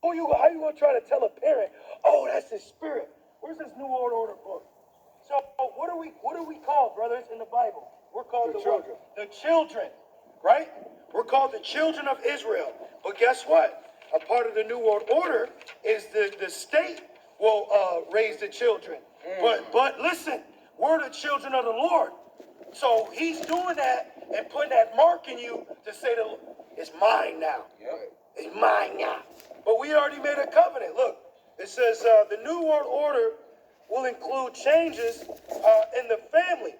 How you gonna try to tell a parent, oh, that's his spirit? Where's this New World Order book? So what are we called, brothers, in the Bible? We're called the children. The children, right? We're called the children of Israel. But guess what? A part of the New World Order is the state will raise the children. But listen, we're the children of the Lord. So he's doing that and putting that mark in you to say that it's mine now. Yep. It's mine now. But we already made a covenant. Look, it says the New World Order will include changes in the family.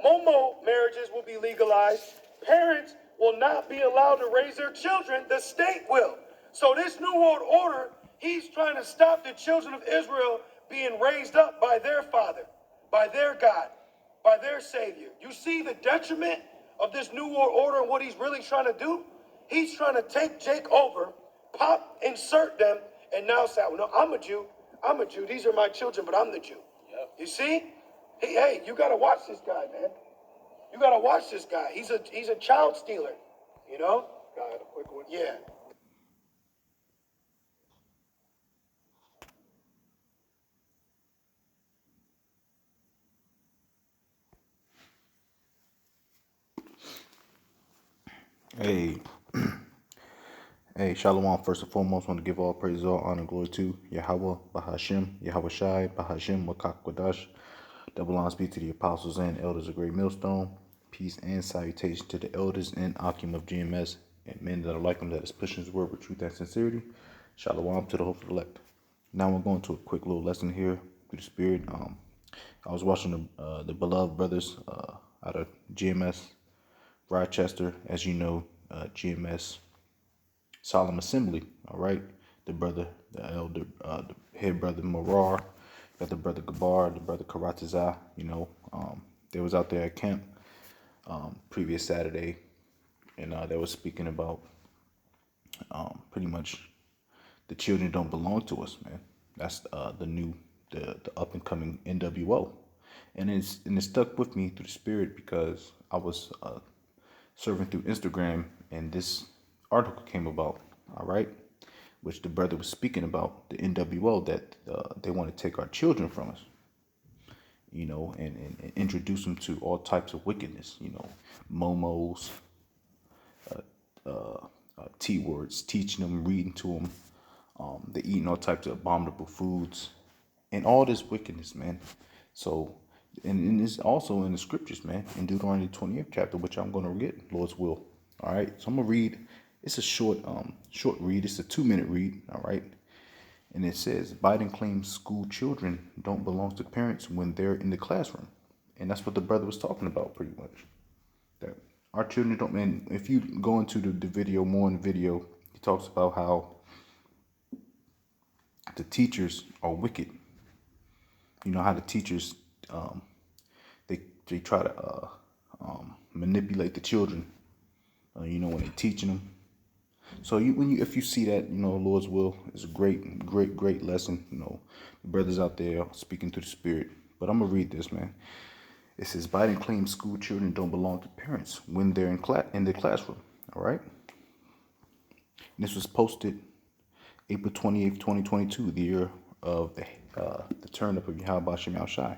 Momo marriages will be legalized. Parents will not be allowed to raise their children. The state will. So this New World Order, he's trying to stop the children of Israel being raised up by their father, by their God, by their Savior. You see the detriment of this New World Order and what he's really trying to do? He's trying to take Jake over, insert them, and now say, well, no, I'm a Jew. These are my children, but I'm the Jew. Yep. You see? Hey, you got to watch this guy, man. You got to watch this guy. He's a child stealer, you know? Got a quick one. Yeah. Hey, hey, Shalom. First and foremost, want to give all praise, all honor, and glory to Yahweh, Bahashim, Yahweh Shai, Bahashim, Wakak Wadash. Double honors be to the apostles and elders of Great Millstone. Peace and salutation to the elders and Akim of GMS and men that are like them that is pushing his word with truth and sincerity. Shalom to the hopeful elect. Now we're going to a quick little lesson here through the Spirit. I was watching the beloved brothers out of GMS Rochester, as you know, GMS Solemn Assembly. All right, the elder, the head brother Morar, got the brother Gabar, the brother Karataza. You know, they was out there at camp previous Saturday, and they was speaking about pretty much the children don't belong to us, man. That's the up and coming NWO, and it stuck with me through the Spirit because I was surfing through Instagram and this article came about, all right, which the brother was speaking about the NWO that they want to take our children from us, you know, and introduce them to all types of wickedness, you know, momos, T-words, teaching them, reading to them, they eating all types of abominable foods and all this wickedness, man. So, and it's also in the scriptures, man, in Deuteronomy 20th chapter, which I'm going to read, Lord's will. All right. So I'm going to read. It's a short read. It's a 2-minute read. All right. And it says, Biden claims school children don't belong to parents when they're in the classroom. And that's what the brother was talking about pretty much. That our children don't, and if you go into the video, more in the video, he talks about how the teachers are wicked. You know how the teachers, they try to manipulate the children. You know, when they're teaching them. So if you see that, you know, Lord's will is a great lesson. You know, the brothers out there speaking to the Spirit. But I'm gonna read this, man. It says Biden claims school children don't belong to parents when they're in the classroom. All right. And this was posted April 28th, 2022, the year of the turn up of Yahweh Shem Shai.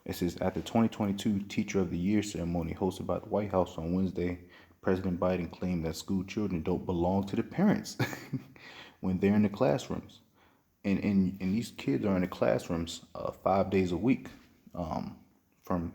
It says, at the 2022 Teacher of the Year ceremony hosted by the White House on Wednesday, President Biden claimed that school children don't belong to the parents when they're in the classrooms. And these kids are in the classrooms 5 days a week. From,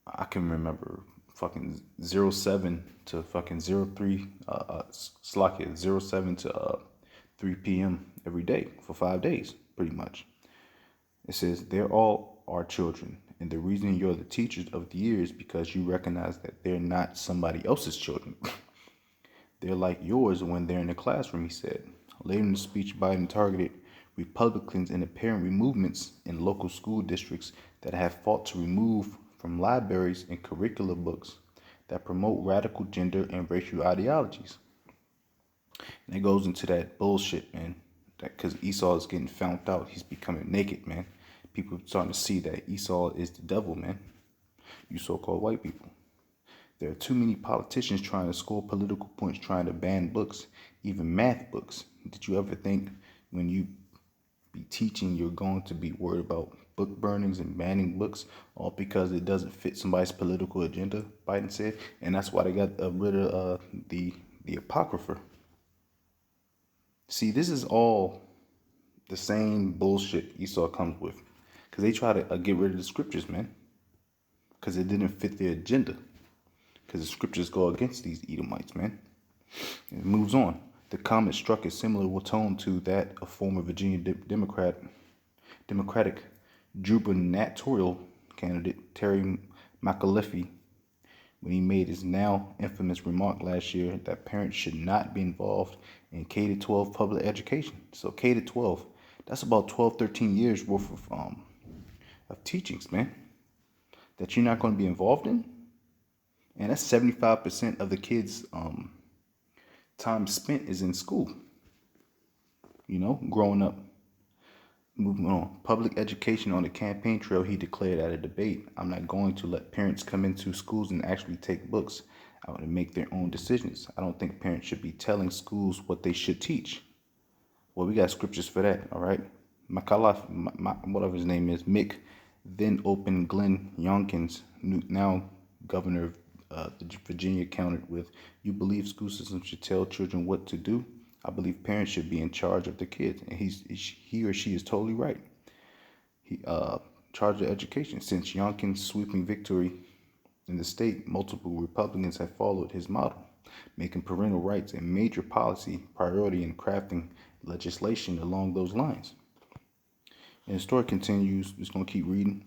I can remember, fucking 07 to fucking 03, Slack 07 to 3 p.m. every day for 5 days, pretty much. It says, they're all our children, and the reason you're the teachers of the year is because you recognize that they're not somebody else's children. They're like yours when they're in the classroom, he said. Later in the speech, Biden targeted Republicans and the parent movements in local school districts that have fought to remove from libraries and curricular books that promote radical gender and racial ideologies. And it goes into that bullshit, man. That because Esau is getting found out, he's becoming naked, man. People are starting to see that Esau is the devil, man. You so-called white people. There are too many politicians trying to score political points, trying to ban books, even math books. Did you ever think when you be teaching, you're going to be worried about book burnings and banning books, all because it doesn't fit somebody's political agenda? Biden said, and that's why they got rid of the apocrypha. See, this is all the same bullshit Esau comes with, because they try to get rid of the scriptures, man, because it didn't fit their agenda, because the scriptures go against these Edomites, man. And it moves on. The comment struck a similar tone to that of former Virginia Democratic gubernatorial candidate Terry McAuliffe when he made his now infamous remark last year that parents should not be involved in K-12 public education. So K-12, that's about 12, 13 years worth of teachings, man, that you're not going to be involved in. And that's 75% of the kids' time spent is in school, growing up. Moving on. Public education on the campaign trail, he declared at a debate, "I'm not going to let parents come into schools and actually take books out and make their own decisions. I don't think parents should be telling schools what they should teach." Well, we got scriptures for that, all right? Whatever his name is, Mick, then opened Glenn Youngkin's, now governor of Virginia, countered with, "You believe school systems should tell children what to do? I believe parents should be in charge of the kids." And he or she is totally right. He charged of education. Since Youngkin's sweeping victory in the state, multiple Republicans have followed his model, making parental rights a major policy priority and crafting legislation along those lines. And the story continues. Just going to keep reading.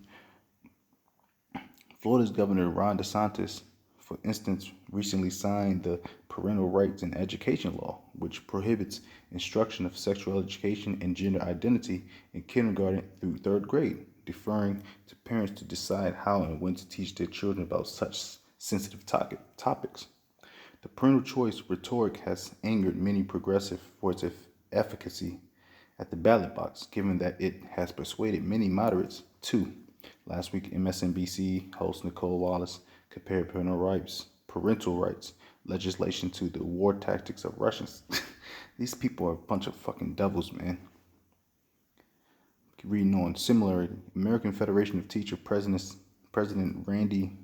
Florida's Governor Ron DeSantis, for instance, recently signed the Parental Rights in Education Law, which prohibits instruction of sexual education and gender identity in kindergarten through third grade, deferring to parents to decide how and when to teach their children about such sensitive topics. The parental choice rhetoric has angered many progressives for its efficacy at the ballot box, given that it has persuaded many moderates too. Last week, MSNBC host Nicole Wallace compared parental rights legislation to the war tactics of Russians. These people are a bunch of fucking devils, man. Keep reading on. Similarly, American Federation of Teacher President Randy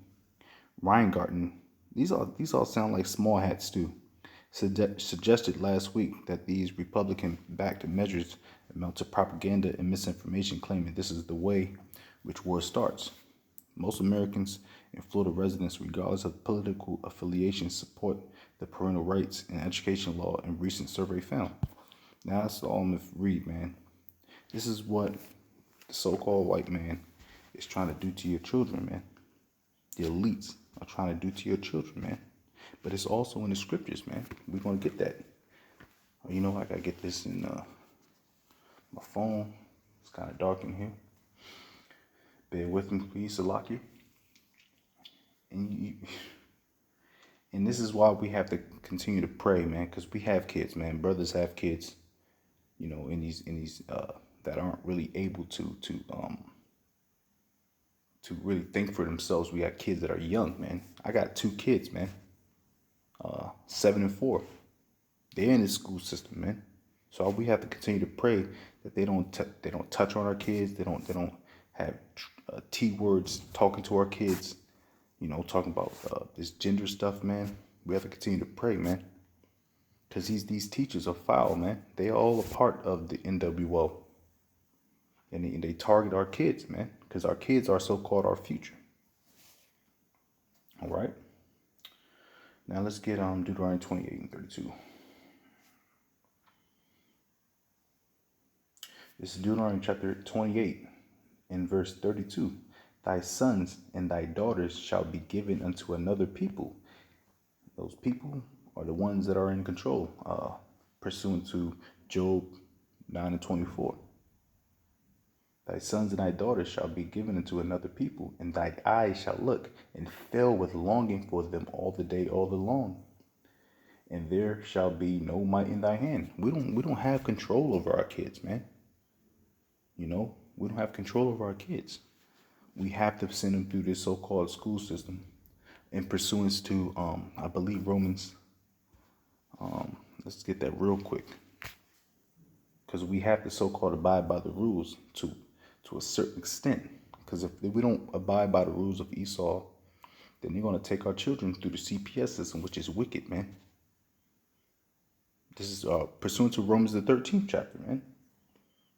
Weingarten. These all sound like small hats too. Suggested last week that these Republican-backed measures amount to propaganda and misinformation, claiming this is the way which war starts. Most Americans and Florida residents, regardless of political affiliation, support the parental rights and education law, in recent survey found. Now that's all I'm going to read, man. This is what the so-called white man is trying to do to your children, man. The elites are trying to do to your children, man. But it's also in the scriptures, man. We're going to get that. I got to get this in my phone. It's kind of dark in here. Bear with me, please, Salaki. And this is why we have to continue to pray, man, because we have kids, man. Brothers have kids, in these that aren't really able to really think for themselves. We got kids that are young, man. I got 2 kids, man. 7 and 4. They're in the school system, man. So we have to continue to pray that they don't touch on our kids. They don't have T words talking to our kids. Talking about this gender stuff, man. We have to continue to pray, man. Because these teachers are foul, man. They are all a part of the NWO. And they target our kids, man. Because our kids are so-called our future. All right. Now let's get Deuteronomy 28 and 32. This is Deuteronomy chapter 28 and verse 32. Thy sons and thy daughters shall be given unto another people. Those people are the ones that are in control, pursuant to Job 9 and 24. Thy sons and thy daughters shall be given unto another people, and thy eyes shall look and fill with longing for them all the day, all the long. And there shall be no might in thy hand. We don't have control over our kids, man. We don't have control over our kids. We have to send them through this so-called school system in pursuance to, I believe Romans, let's get that real quick. Because we have to so-called abide by the rules to a certain extent. Because if we don't abide by the rules of Esau, then they're going to take our children through the CPS system, which is wicked, man. This is pursuant to Romans the 13th chapter, man.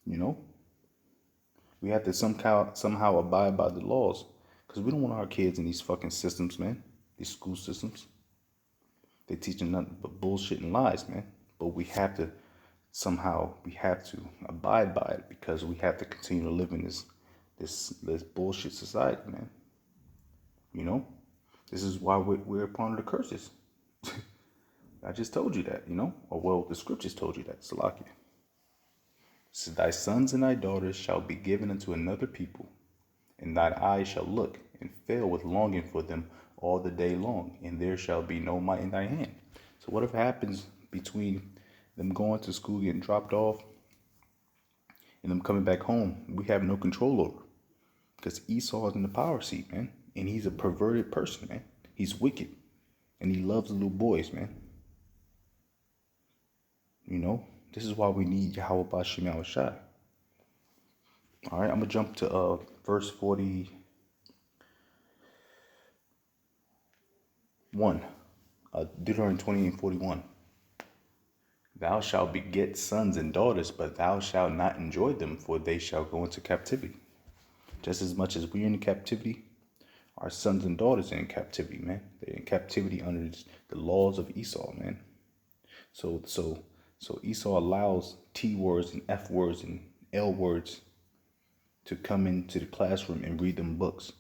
You know, we have to somehow abide by the laws, because we don't want our kids in these fucking systems, man. These school systems. They teaching nothing but bullshit and lies, man. But we have to abide by it, because we have to continue to live in this bullshit society, man. You know, this is why we're upon the curses. I just told you that, you know, or well, the scriptures told you that, Salakia. It says, thy sons and thy daughters shall be given unto another people, and thine eyes shall look and fail with longing for them all the day long, and there shall be no might in thy hand. So whatever happens between them going to school, getting dropped off, and them coming back home, we have no control over. Because Esau is in the power seat, man. And he's a perverted person, man. He's wicked. And he loves little boys, man. You know, this is why we need Yahweh Bashim Yahushai. All right, I'm going to jump to verse 41. Deuteronomy 20 and 41. Thou shalt beget sons and daughters, but thou shalt not enjoy them, for they shall go into captivity. Just as much as we're in captivity, our sons and daughters are in captivity, man. They're in captivity under the laws of Esau, man. So Esau allows T words and F words and L words to come into the classroom and read them books.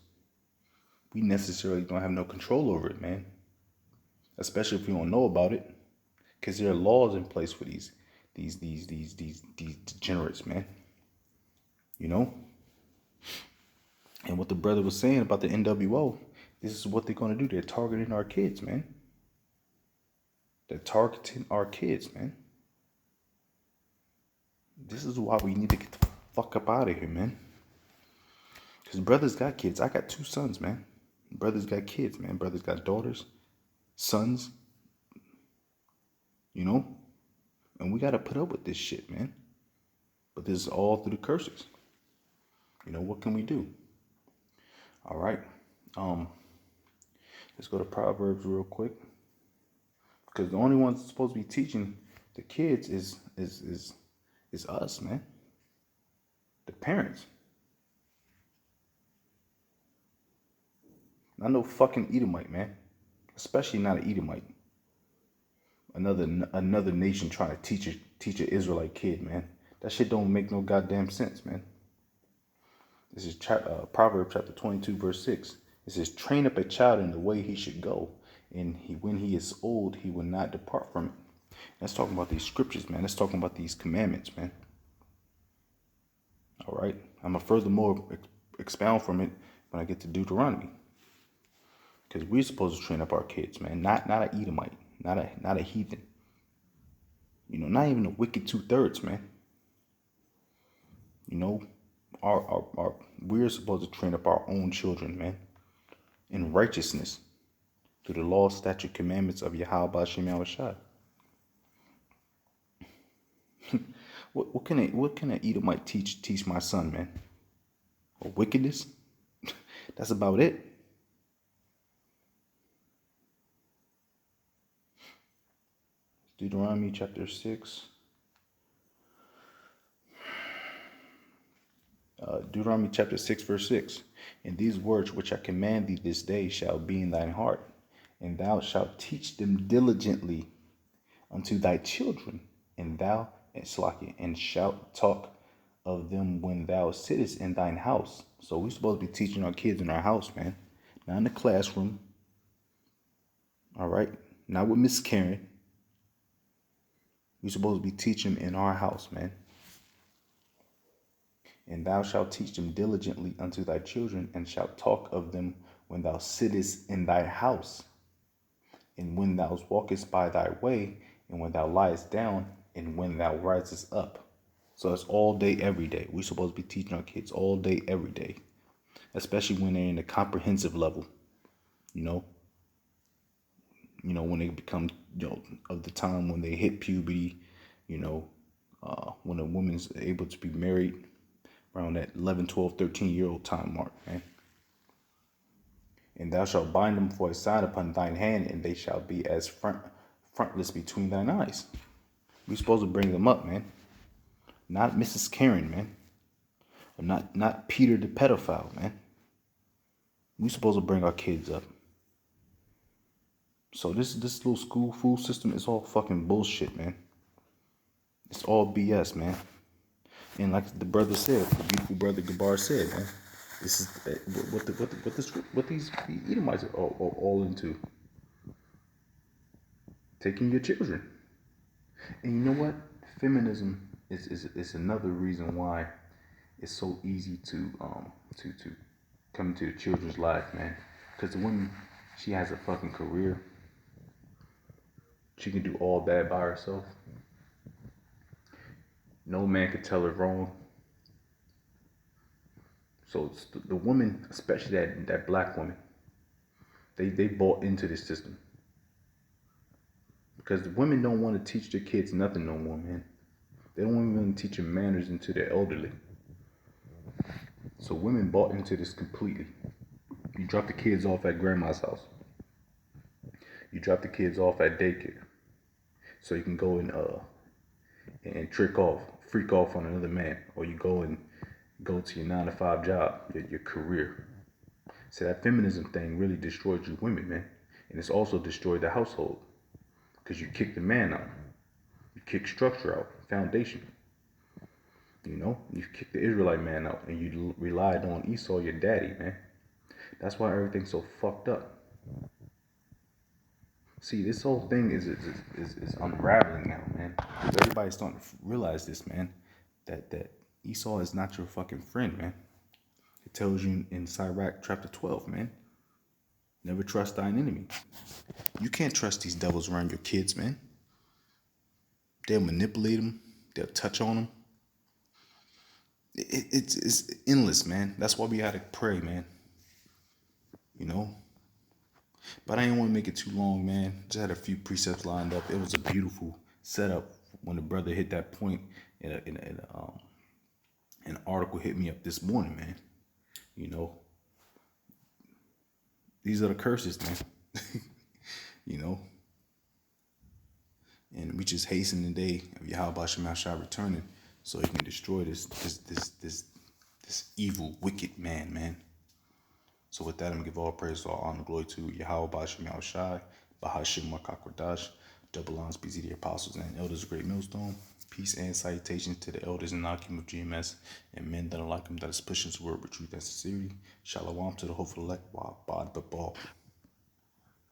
We necessarily don't have no control over it, man. Especially if we don't know about it, because there are laws in place for these degenerates, man. You know. And what the brother was saying about the NWO, this is what they're going to do. They're targeting our kids, man. They're targeting our kids, man. This is why we need to get the fuck up out of here, man. Because brothers got kids. I got 2 sons, man. Brothers got kids, man. Brothers got daughters, sons. You know? And we got to put up with this shit, man. But this is all through the curses. You know, what can we do? All right. Let's go to Proverbs real quick. Because the only ones supposed to be teaching the kids is us, man. The parents. Not no fucking Edomite, man. Especially not an Edomite. Another nation trying to teach an Israelite kid, man. That shit don't make no goddamn sense, man. This is Proverbs chapter 22, verse 6. It says, train up a child in the way he should go, and when he is old, he will not depart from it. That's talking about these scriptures, man. That's talking about these commandments, man. All right. I'm going to furthermore expound from it when I get to Deuteronomy. Because we're supposed to train up our kids, man. Not an Edomite. Not a heathen. You know, not even a wicked 2/3, man. You know, we're supposed to train up our own children, man, in righteousness through the law, statute, commandments of Yahweh Bashim Yahushai. What can an Edomite teach my son, man? Or wickedness? That's about it. Deuteronomy chapter 6. Deuteronomy chapter 6, verse 6. And these words which I command thee this day shall be in thine heart, and thou shalt teach them diligently unto thy children, and shalt talk of them when thou sittest in thine house. So we're supposed to be teaching our kids in our house, man. Not in the classroom. All right? Not with Miss Karen. We're supposed to be teaching in our house, man. And thou shalt teach them diligently unto thy children, and shalt talk of them when thou sittest in thy house, and when thou walkest by thy way, and when thou liest down, and when thou risest up. So it's all day, every day. We're supposed to be teaching our kids all day, every day, especially when they're in the comprehensive level, you know. when they become, of the time when they hit puberty, when a woman's able to be married around that 11, 12, 13-year-old time mark, man. And thou shalt bind them for a sign upon thine hand, and they shall be as frontlets between thine eyes. We supposed to bring them up, man. Not Mrs. Karen, man. Or not Peter the pedophile, man. We supposed to bring our kids up. So this little school food system is all fucking bullshit, man. It's all BS, man. And like the brother said, the beautiful brother Gabar said, man, this is what these Edomites are all into. Taking your children. And you know what? Feminism is another reason why it's so easy to come into the children's life, man. Because the woman, she has a fucking career. She can do all that by herself. No man could tell her wrong. So it's the woman, especially that black woman, they bought into this system. Because the women don't want to teach their kids nothing no more, man. They don't even want to teach them manners until they're elderly. So women bought into this completely. You drop the kids off at grandma's house. You drop the kids off at daycare. So you can go and freak off on another man. Or you go to your 9-to-5 job, your career. So that feminism thing really destroyed you women, man. And it's also destroyed the household. Because you kick the man out. You kick structure out, foundation. You kick the Israelite man out and you relied on Esau, your daddy, man. That's why everything's so fucked up. See, this whole thing is unraveling now, man. Because everybody's starting to realize this, man. That Esau is not your fucking friend, man. It tells you in Sirach chapter 12, man. Never trust thine enemy. You can't trust these devils around your kids, man. They'll manipulate them. They'll touch on them. It's endless, man. That's why we gotta pray, man. But I didn't want to make it too long, man. Just had a few precepts lined up. It was a beautiful setup when the brother hit that point. An article hit me up this morning, man. These are the curses, man. And we just hasten the day of Yahweh Shemashah returning, so he can destroy this evil, wicked man. So with that, I'm going to give all praise, all honor, glory to Yahweh Shemashah, Bahashim Makakwadash, double honors be to the apostles and elders of Great Millstone. Peace and salutations to the elders and Nakim of GMS and men that are like him, that is pushing his word with truth and sincerity. Shalom to the hopeful elect, Bod Babal.